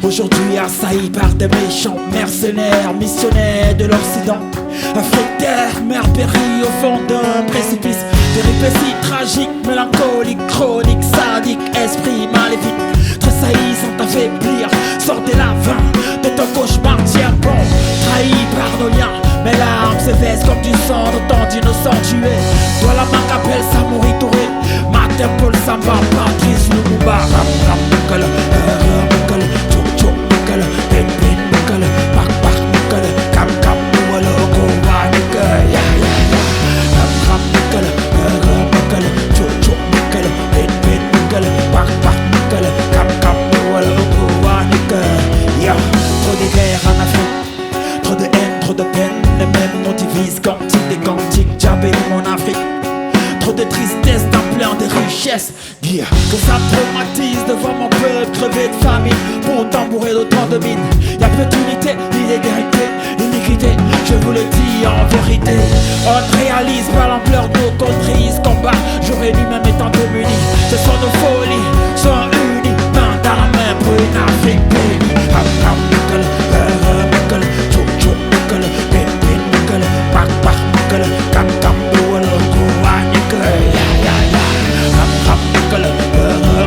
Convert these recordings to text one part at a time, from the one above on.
Aujourd'hui assailli par des méchants mercenaires, missionnaires de l'Occident. Afrique terre, mère périt au fond d'un précipice. Péripéties tragiques, mélancoliques, chroniques, sadiques, esprit maléfique. Tressaillis sans t'affaiblir, sors des lavins de ton cauchemar, tiens bon. Trahi par nos liens, mes larmes s'évaissent comme du sang d'autant d'innocents tués. Toi la main qu'appelle Samori Touré, Matin Paul Samba, Patrice Lumumba. Ram ram mukala, mukala, chok chok mukala, pin pin mukala, pak pak mukala, kam kam mukala, okowa mukala, ya ya ya. Ram ram mukala, mukala, chok chok mukala, pin pin mukala, pak pak mukala, kam kam mukala, okowa mukala, ya. Trop de guerres en Afrique, trop de haine, trop de peine, les mêmes mots divisent cantiques des cantiques, Djabé mon Afrique. Trop de tristesse dans plein de richesses, yeah. Que ça traumatise de voir mon peuple crever de famine, pourtant bourré d'autant de mines. Y'a peu d'unité, l'inégalité, l'iniquité, je vous le dis en vérité. On ne réalise pas l'ampleur de nos contrises combats, j'aurais dû même étant démuni. Ce sont nos folies, sont unies, main dans la main pour une Afrique bénie. Ham ham mukala, mukala, chou chou mukala, pin pin mukala, pak pak mukala, kam kam mukala, kuwa mukala, ya ya ya. Ham ham mukala,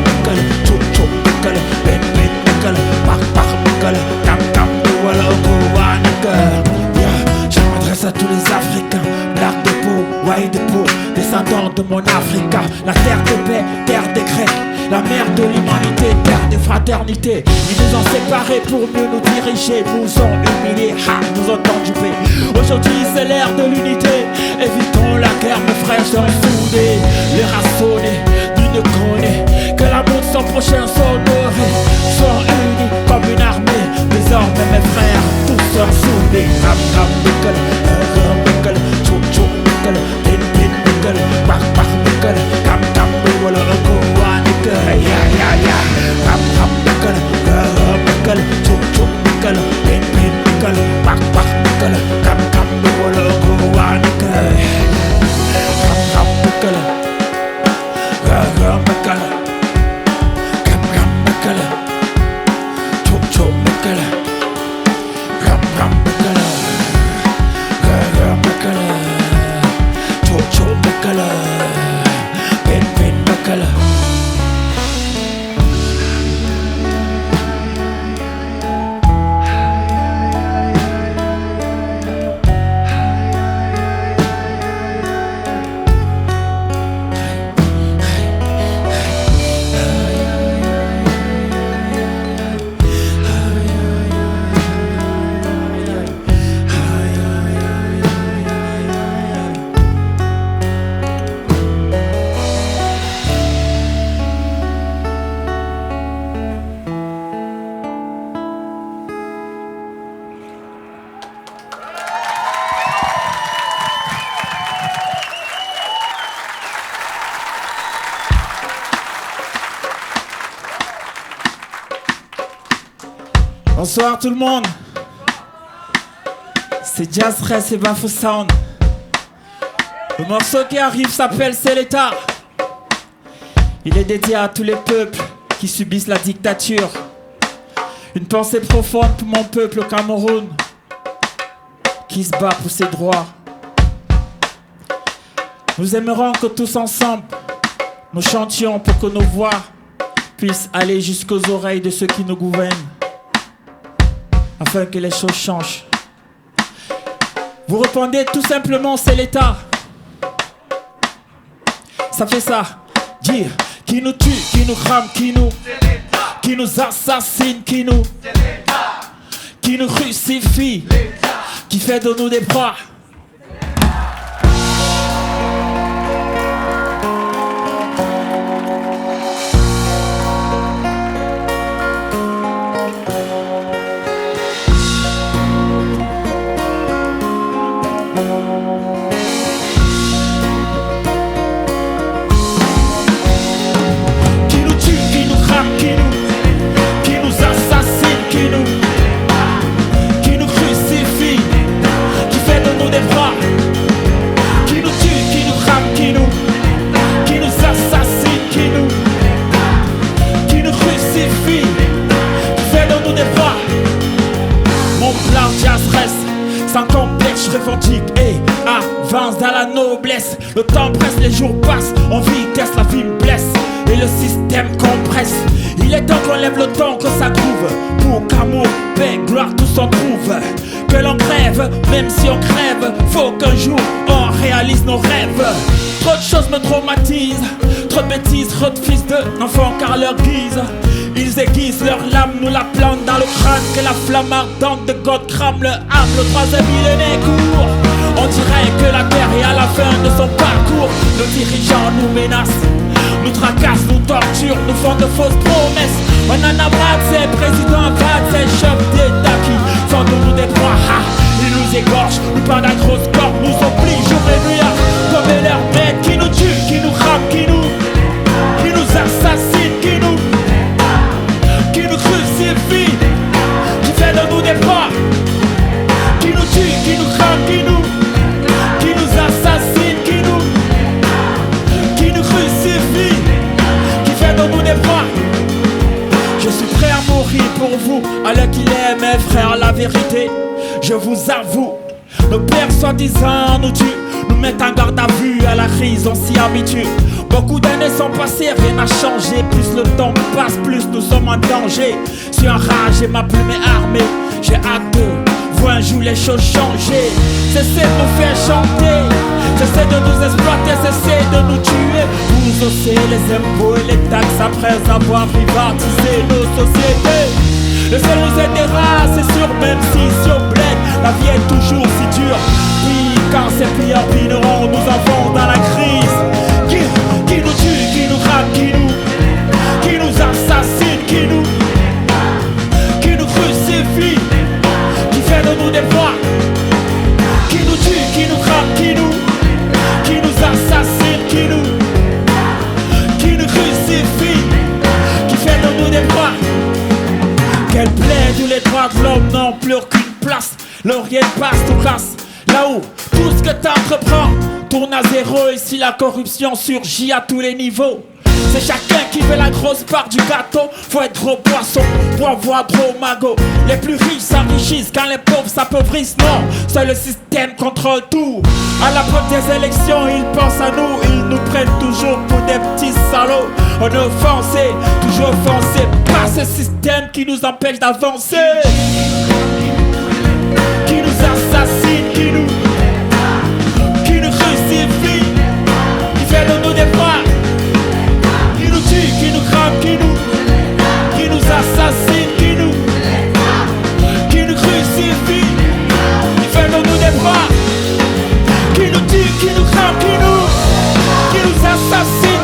mukala, chou chou mukala, pin pin mukala, pak pak mukala, kam kam mukala, kuwa mukala, ya. Je m'adresse à tous les Africains, black de peau, white de peau, descendants de mon Africa. La terre de paix, terre des Grecs, la mère de l'humanité, terre de fraternité. Ils nous ont séparés pour mieux nous diriger, nous ont humiliés, nous ont endurés. Aujourd'hui c'est l'ère de l'unité, évitons la guerre, mes frères sont soudés. L'heure a sonné, nul ne connaît que l'amour de son prochain sont honorés, sont unis comme une armée. Désormais mes frères, tous sont soudés. Ram ram mukala, mukala, chou chou mukala, pin pin mukala, pak pak mukala, kam kam mukala, okowa mukala, ya ya ya. Ram ram mukala, mukala, chou chou mukala, pin pin mukala, pak pak mukala, kam kam mukala, okowa mukala. Ram ram mukala, mukala, kam kam mukala, chou chou mukala, ram ram mukala, mukala, chou chou mukala, pin pin mukala. Bonsoir tout le monde. C'est Jazz Rest et Bafou Sound. Le morceau qui arrive s'appelle C'est l'État. Il est dédié à tous les peuples qui subissent la dictature. Une pensée profonde pour mon peuple au Cameroun qui se bat pour ses droits. Nous aimerons que tous ensemble nous chantions pour que nos voix puisse aller jusqu'aux oreilles de ceux qui nous gouvernent, afin que les choses changent. Vous répondez tout simplement, c'est l'État. Ça fait ça, dire qui nous tue, qui nous crame, qui nous assassine, qui nous crucifie, qui fait de nous des proies. Sans complexe, je revendique et avance dans la noblesse. Le temps presse, les jours passent, en vitesse, la vie me blesse et le système compresse. Il est temps qu'on lève le temps, que ça groove, pour qu'amour, paix, gloire, tout s'en trouve. Que l'on crève, même si on crève, faut qu'un jour on réalise nos rêves. Trop de choses me traumatisent, trop de bêtises, trop de fils d'enfants car leur guise. Ils aiguisent leur lame, nous la plantent dans le crâne. Que la flamme ardente de God crame le âme. Le troisième millénaire court. On dirait que la terre est à la fin de son parcours. Nos dirigeants nous menacent, nous tracassent, nous torturent, nous font de fausses promesses. On en a marre de ces présidents, pas de ces chefs d'État qui font de nous des proies. Ils nous égorgent, nous parlent d'un gros corps, nous obligent jour et nuit à tomber leurs maîtres. Qui nous tue, qui nous rame, qui nous assassine, qui nous crucifie, qui fait de nous des proies, qui nous tue, qui nous crame, qui nous assassine, qui nous crucifie, qui fait de nous des proies. Je suis prêt à mourir pour vous, à l'heure qu'il est, mes frères, la vérité, je vous avoue. Nos pères soi-disant nous tuent, nous mettent en garde à vue, à la crise on s'y habitue. Beaucoup d'années sont passées, rien n'a changé. Plus le temps passe, plus nous sommes en danger. Je suis enragé, ma plume est armée. J'ai hâte de voir un jour les choses changer. Cessez de nous faire chanter, cessez de nous exploiter, cessez de nous tuer. Vous haussez les impôts et les taxes après avoir privatisé nos sociétés. Le ciel nous aidera, c'est sûr, même si au bled la vie est toujours si dure. Puis quand ces pires vineront, nous avons dans la crise. Qui nous tue, qui nous rame, qui nous assassine, qui nous crucifie, qui fait de nous des proies. Qui nous tue, qui nous rame, qui nous assassine, qui nous crucifie, qui fait de nous des proies. Quelle plaie, tous les droits de l'homme n'ont plus aucune place. Laurier passe, tout casse. Là-haut, tout ce que t'entreprends tourne à zéro. Ici la corruption surgit à tous les niveaux. C'est chacun qui veut la grosse part du gâteau. Faut être gros poisson pour avoir gros magot. Les plus riches s'enrichissent quand les pauvres s'appauvrissent. Non, seul le système contrôle tout. À l'approche des élections, ils pensent à nous. Ils nous prennent toujours pour des petits salauds. On est offensés, toujours offensés par ce système qui nous empêche d'avancer. Qui nous assassine, qui nous crucifie, qui fait de nous des proies, qui nous tue, qui nous crame, qui nous assassine, qui nous crucifie, qui fait de nous des proies, qui nous tue, qui nous crame, qui nous assassine.